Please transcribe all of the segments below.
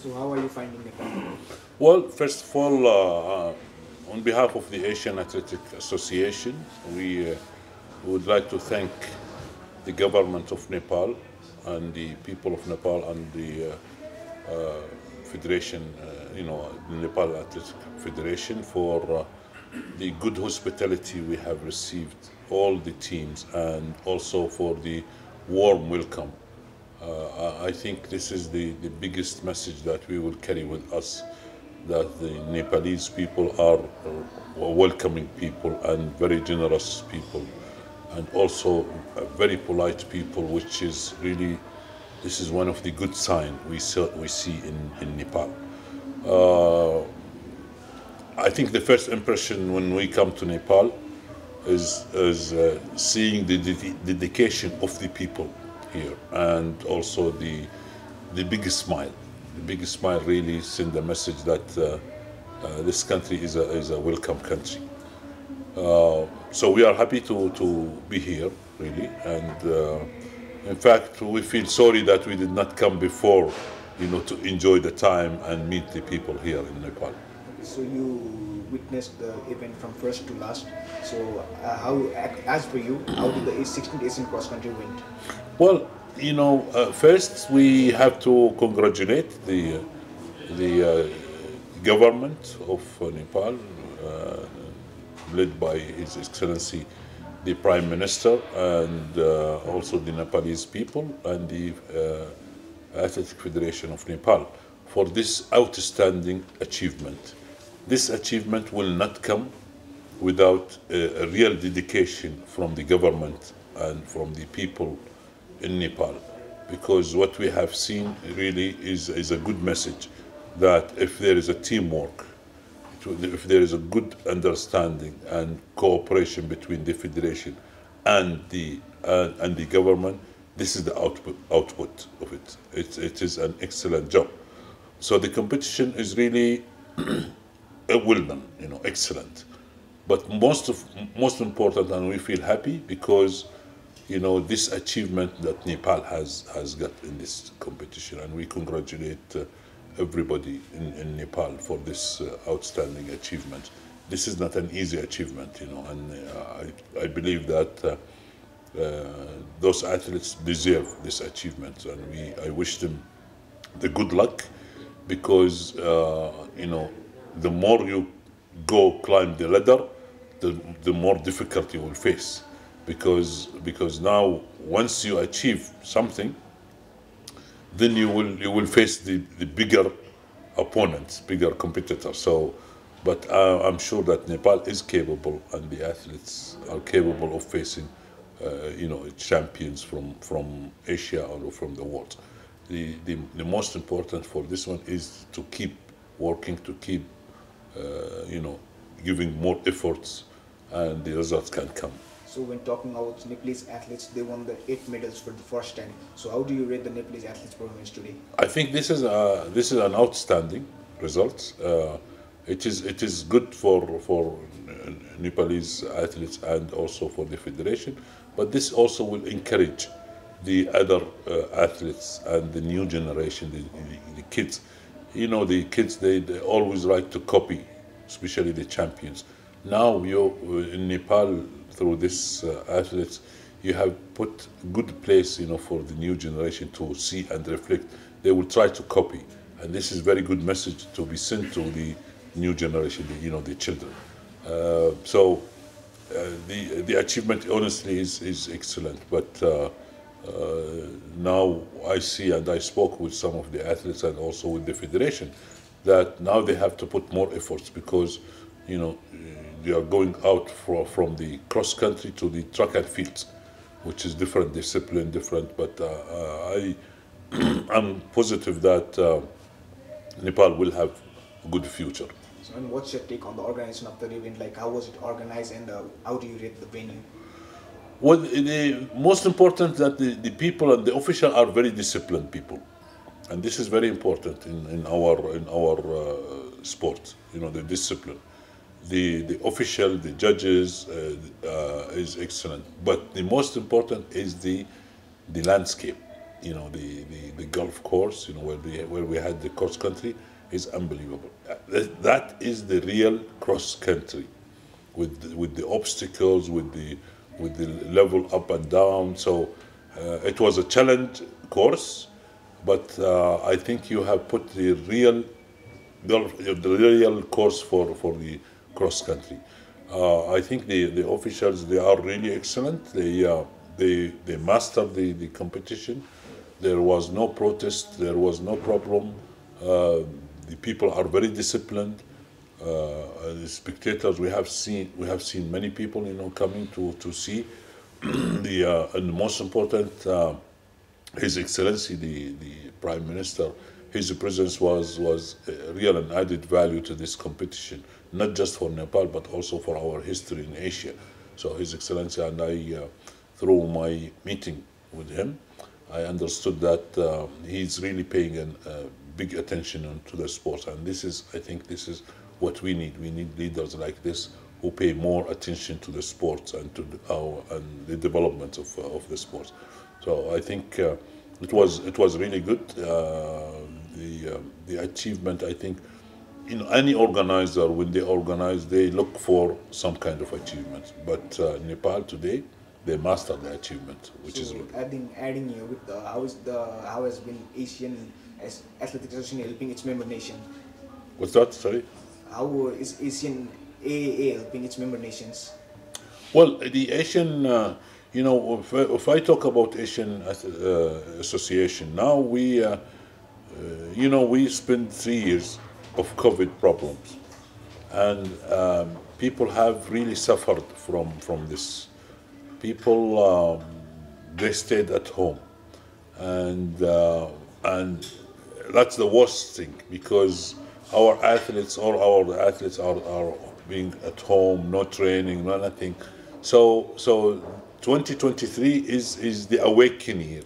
So how are you finding Nepal? Well, first of all, on behalf of the Asian Athletic Association, we would like to thank the government of Nepal and the people of Nepal and the Federation, the Nepal Athletic Federation for the good hospitality we have received, all the teams, and also for the warm welcome. I think this is the biggest message that we will carry with us, that the Nepalese people are welcoming people and very generous people, and also very polite people, which is really, this is one of the good signs we see in Nepal. I think the first impression when we come to Nepal is seeing the dedication of the people here, and also the biggest smile. The biggest smile really send the message that this country is a welcome country. So we are happy to be here, really, and in fact we feel sorry that we did not come before, to enjoy the time and meet the people here in Nepal. So you witnessed the event from first to last. So as for you, how did the 16th Asian cross country went? Well, first we have to congratulate the government of Nepal, led by His Excellency the Prime Minister, and also the Nepalese people and the Athletic Federation of Nepal for this outstanding achievement. This achievement will not come without a real dedication from the government and from the people in Nepal, because what we have seen really is a good message that if there is a teamwork, if there is a good understanding and cooperation between the federation and the government, this is the output of it. It is an excellent job. So the competition is really well done, excellent. But most important, and we feel happy because this achievement that Nepal has got in this competition, and we congratulate everybody in Nepal for this outstanding achievement. This is not an easy achievement, and I believe that those athletes deserve this achievement, and I wish them the good luck, because the more you climb the ladder, the more difficulty you will face, because now once you achieve something, then you will face the bigger opponents, bigger competitors. So, but I'm sure that Nepal is capable, and the athletes are capable of facing champions from Asia or from the world. The most important for this one is to keep working, to keep giving more efforts, and the results can come. So when talking about Nepalese athletes, they won the 8 medals for the first time. So how do you rate the Nepalese athletes' performance today? I think this is an outstanding result. It is good for Nepalese athletes and also for the federation, but this also will encourage the other athletes and the new generation, the kids. The kids, they always like to copy, especially the champions. Now in Nepal, through this athletes, you have put good place, for the new generation to see and reflect. They will try to copy, and this is very good message to be sent to the new generation, the children. So the achievement, honestly, is excellent. But now I see, and I spoke with some of the athletes and also with the federation, that now they have to put more efforts, because they are going out from the cross country to the track and field, which is different discipline, different. But I'm positive that Nepal will have a good future. So, and what's your take on the organization of the event? Like, how was it organized, and how do you rate the venue? Well, the most important that the people and the official are very disciplined people, and this is very important in our sport. The discipline. The official, the judges is excellent, but the most important is the landscape. the golf course, where we had the cross country, is unbelievable. That is the real cross country, with the obstacles, with the level up and down. So it was a challenge course, but I think you have put the real course for the cross country. I think the officials, they are really excellent. They mastered the competition. There was no protest. There was no problem. The people are very disciplined. The spectators, we have seen many people, coming to see and most important, His Excellency the Prime Minister. His presence was real and added value to this competition, not just for Nepal but also for our history in Asia. So His Excellency and I, through my meeting with him, I understood that he's really paying big attention to the sports, and I think this is what we need. We need leaders like this who pay more attention to the sports and to the development of the sports. So I think it was really good. The achievement, I think, any organizer, when they organize, they look for some kind of achievement. But Nepal today, they master the achievement, which is good. Adding here with how has been Asian Athletics Association helping its member nation? What's that? Sorry. How is Asian AAA helping its member nations? Well, the Asian, if I talk about Asian Association now, we spent 3 years of COVID problems, and people have really suffered from this. People, they stayed at home, and that's the worst thing, because our athletes are being at home, no training, no nothing. So 2023 is the awakening year.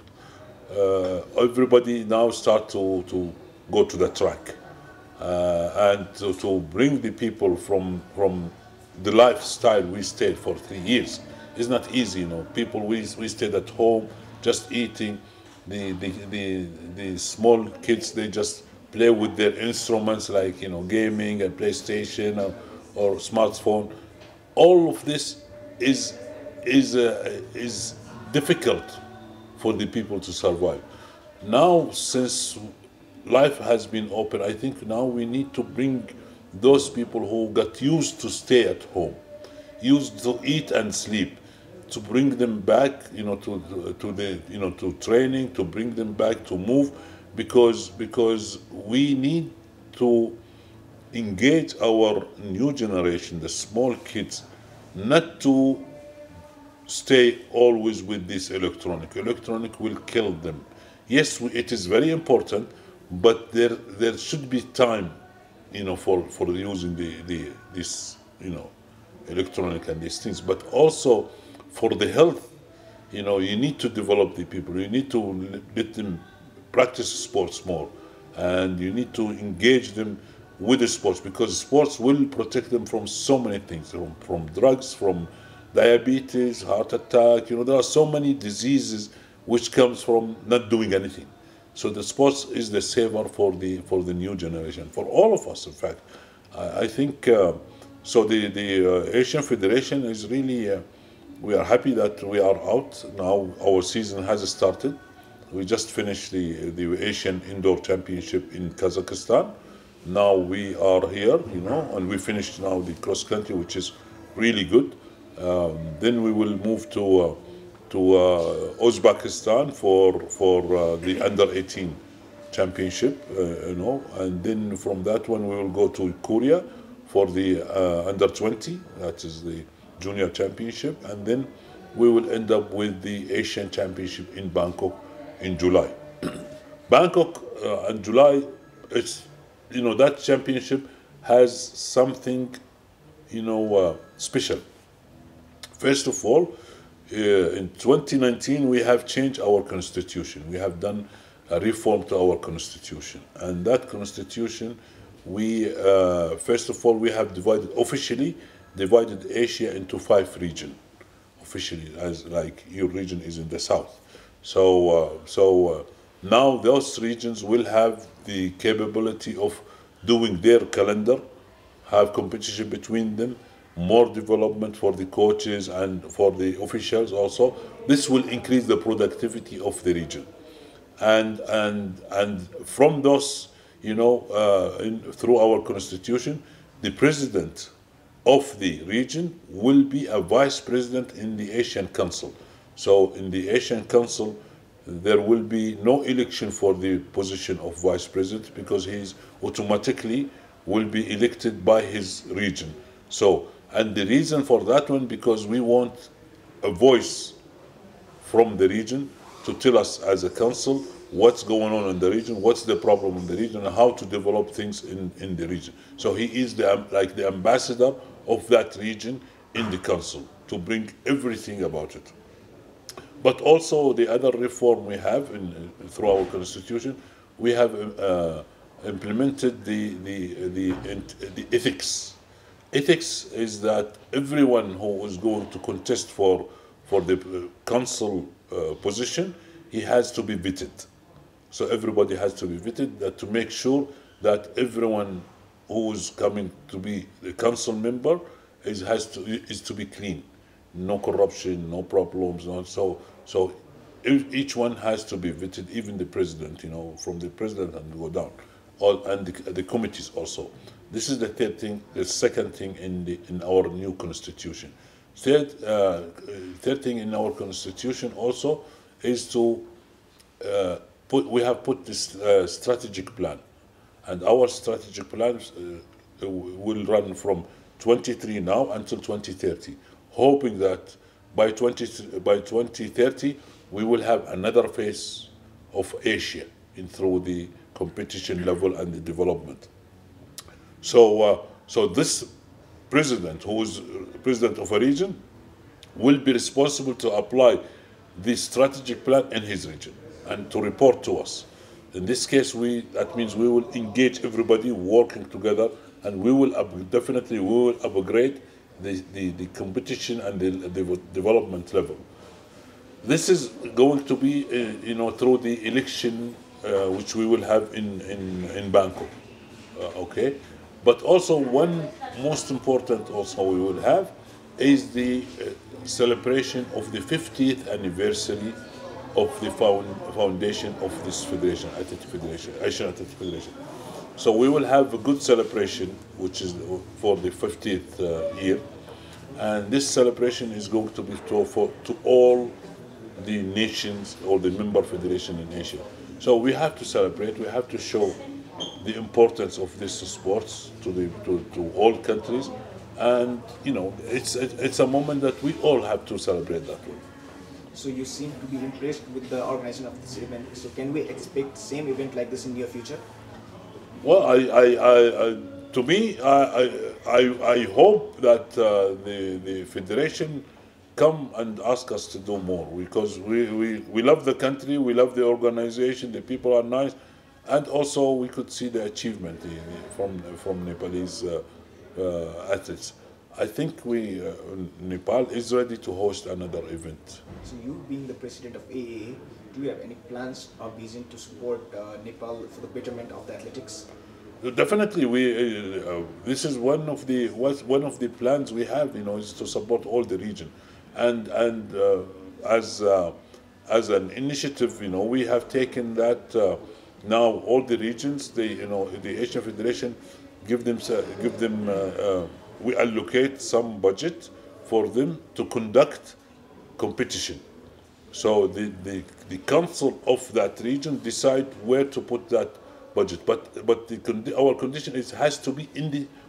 Everybody now start to go to the track, and to bring the people from the lifestyle we stayed for 3 years. It's not easy, People, we stayed at home just eating. The small kids, they just play with their instruments, like gaming and PlayStation or smartphone. All of this is difficult for the people to survive. Now, since life has been open, I think now we need to bring those people who got used to stay at home, used to eat and sleep, to bring them back, to training, to bring them back to move, because we need to engage our new generation, the small kids, not to stay always with this electronic. Electronic will kill them. Yes, it is very important, but there should be time, for using this electronic and these things, but also for the health. You need to develop the people. You need to let them practice sports more, and you need to engage them with the sports, because sports will protect them from so many things, from drugs, from diabetes, heart attack. There are so many diseases which comes from not doing anything. So the sports is the saver for the new generation, for all of us. In fact, I think so. The Asian Federation is really. We are happy that we are out now. Our season has started. We just finished the Asian Indoor Championship in Kazakhstan. Now we are here, and we finished now the cross country, which is really good. Then we will move to Uzbekistan for the under 18 championship, and then from that one we will go to Korea for the under 20. That is the Junior Championship, and then we will end up with the Asian Championship in Bangkok in July. Bangkok in July, it's that championship has something special. First of all, in 2019 we have changed our constitution. We have done a reform to our constitution, and that constitution, we first of all we have officially divided Asia into 5 regions, officially, as like your region is in the south. Now those regions will have the capability of doing their calendar, have competition between them, more development for the coaches and for the officials also. This will increase the productivity of the region. And from those, through our constitution, the president of the region will be a vice president in the Asian Council. So in the Asian Council, there will be no election for the position of vice president because he's automatically will be elected by his region. So, and the reason for that one, because we want a voice from the region to tell us as a council what's going on in the region, what's the problem in the region, and how to develop things in the region. So he is like the ambassador of that region in the council to bring everything about it. But also the other reform we have through our constitution, we have implemented the ethics. Ethics is that everyone who is going to contest for the council position, he has to be vetted. So everybody has to be vetted to make sure that everyone who is coming to be the council member is to be clean. No corruption, no problems. So each one has to be vetted, even the president, from the president and go down, and the committees also. This is the third thing. The second thing in our new constitution. Third thing in our constitution also is to we have put this strategic plan, and our strategic plans will run from 23 now until 2030, hoping that by 2030 we will have another phase of Asia through the competition level and the development. So this president, who is president of a region, will be responsible to apply the strategic plan in his region and to report to us. In this case, that means we will engage everybody working together, and we will definitely upgrade the competition and the development level. This is going to be through the election which we will have in Bangkok. Okay, but also one most important also we will have is the celebration of the 50th anniversary of the foundation of this federation, Asian Athletic Federation. So we will have a good celebration, which is for the 50th year, and this celebration is going to be to all the nations or the member federation in Asia. So we have to celebrate. We have to show the importance of this sports to all countries, and it's a moment that we all have to celebrate that way. So you seem to be impressed with the organization of this event. So can we expect same event like this in near future? Well, to me, I hope that the federation come and ask us to do more, because we love the country, we love the organization, the people are nice, and also we could see the achievement from Nepalese athletes. I think Nepal is ready to host another event. So you being the president of AAA, do you have any plans or vision to support Nepal for the betterment of the athletics? Definitely, this is one of the plans we have. Is to support all the region, and as an initiative, we have taken that now all the regions, the Asian Federation give them we allocate some budget for them to conduct competition. So the council of that region decide where to put that budget. But our condition has to be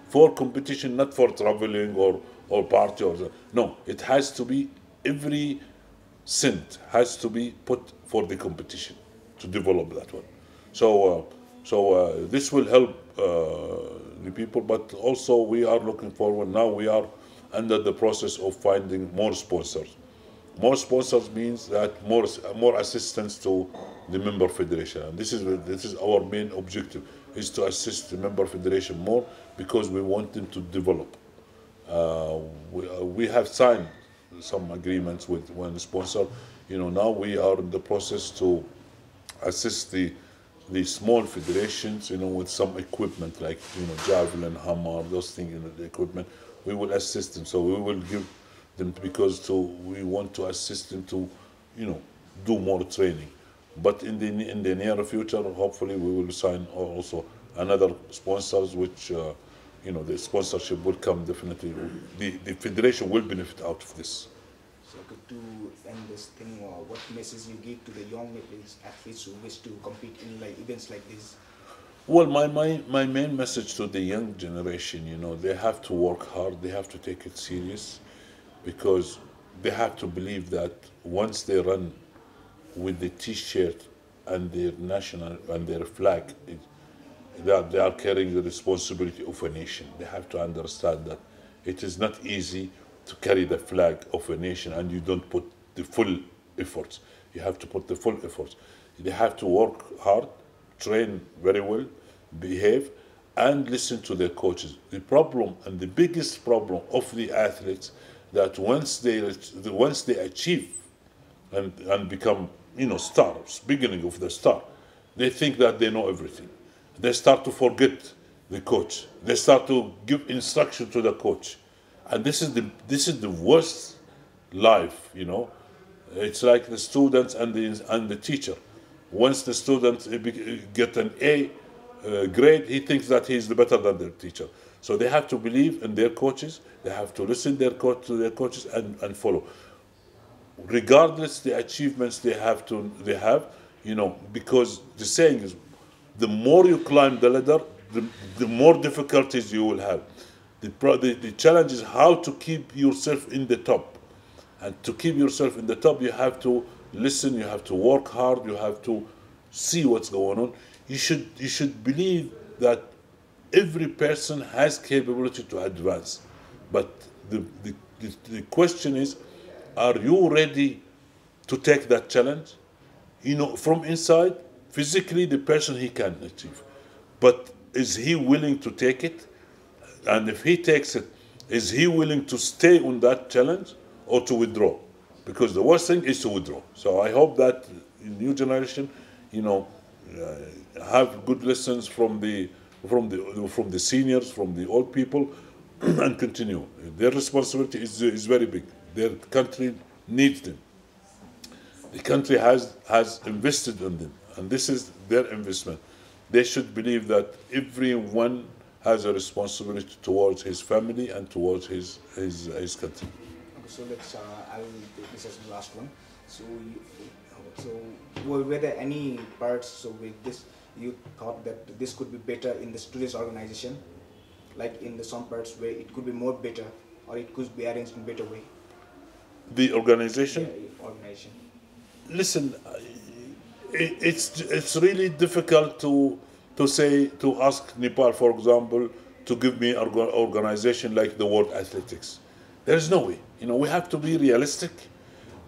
for competition, not for traveling or party no. It has to be, every cent has to be put for the competition to develop that one. So this will help the people, but also we are looking forward. Now we are under the process of finding more sponsors. More sponsors means that more assistance to the member federation, and this is our main objective, is to assist the member federation more, because we want them to develop. We have signed some agreements with one sponsor. Now we are in the process to assist the small federations, with some equipment like, javelin, hammer, those things, the equipment. We will assist them. So we will give them, because we want to assist them to, do more training. But in the near future, hopefully we will sign also another sponsors, which, the sponsorship will come definitely. The federation will benefit out of this. So to end this thing, what message you give to the young athletes who wish to compete in events like this? Well, my main message to the young generation, they have to work hard, they have to take it serious, because they have to believe that once they run with the T-shirt and their national and their flag, that they are carrying the responsibility of a nation. They have to understand that it is not easy to carry the flag of a nation and you don't put the full efforts. You have to put the full efforts. They have to work hard, train very well, behave, and listen to their coaches. The problem, and the biggest problem of the athletes, that once they achieve and become, stars, beginning of the star, they think that they know everything. They start to forget the coach. They start to give instruction to the coach. And this is the worst life, It's like the students and the teacher. Once the student get an A grade, he thinks that he is better than their teacher. So they have to believe in their coaches. They have to listen to their coaches and follow, regardless the achievements they have, because the saying is, the more you climb the ladder, the more difficulties you will have. The challenge is how to keep yourself in the top. And to keep yourself in the top, you have to listen, you have to work hard, you have to see what's going on. You should believe that every person has capability to advance. But the question is, are you ready to take that challenge? From inside, physically, the person, he can achieve. But is he willing to take it? And if he takes it, is he willing to stay on that challenge or to withdraw? Because the worst thing is to withdraw. So I hope that the new generation, have good lessons from the seniors, from the old people, and continue. Their responsibility is very big. Their country needs them. The country has invested in them, and this is their investment. They should believe that everyone has a responsibility towards his family and towards his country. Okay, so I'll take this as the last one. So were there any parts, so with this, you thought that this could be better in today's organization, like in some parts where it could be more better, or it could be arranged in a better way? The organization? Yeah, organization. Listen, it's really difficult to ask Nepal, for example, to give me an organization like the World Athletics. There's no way. We have to be realistic.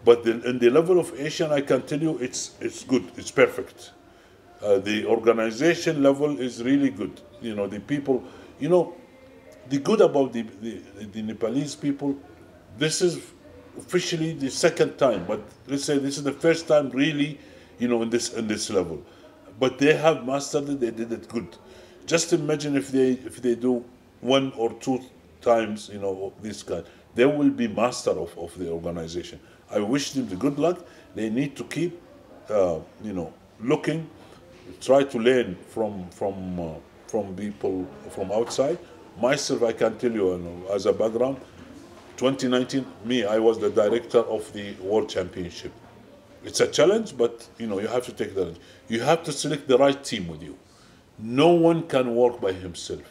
But in the level of Asian, I can tell you it's good. It's perfect. The organization level is really good. The people. The good about the Nepalese people. This is officially the second time, but let's say this is the first time really, in this level. But they have mastered it. They did it good. Just imagine if they do 1 or 2 times, this kind, they will be master of the organization. I wish them the good luck. They need to keep, looking, try to learn from people from outside. Myself, I can tell you, as a background, 2019, I was the director of the World Championship. It's a challenge, but you have to take that. You have to select the right team with you. No one can work by himself.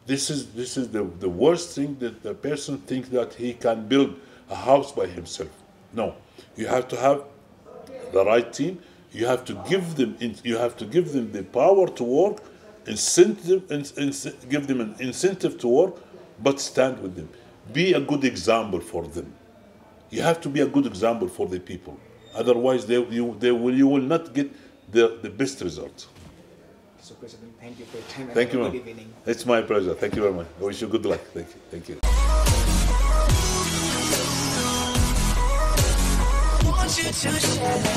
This is the worst thing, that the person thinks that he can build a house by himself. No, you have to have the right team. You have to give them the power to work, give them an incentive to work, but stand with them. Be a good example for them. You have to be a good example for the people. Otherwise, you will not get the best result. So, President, thank you for your time. Thank you, good ma'am. evening. It's my pleasure. Thank you very much. I wish you good luck. Thank you. want you to share.